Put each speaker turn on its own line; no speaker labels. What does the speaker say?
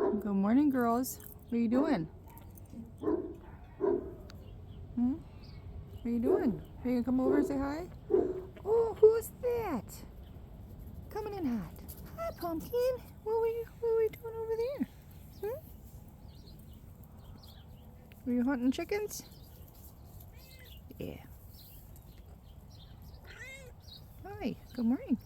Good morning, girls. What are you doing? What are you doing? Are you gonna come over and say hi? Oh, who's that? Coming in hot. Hi, Pumpkin. What were you doing over there? Were you hunting chickens? Yeah. Hi. Good morning.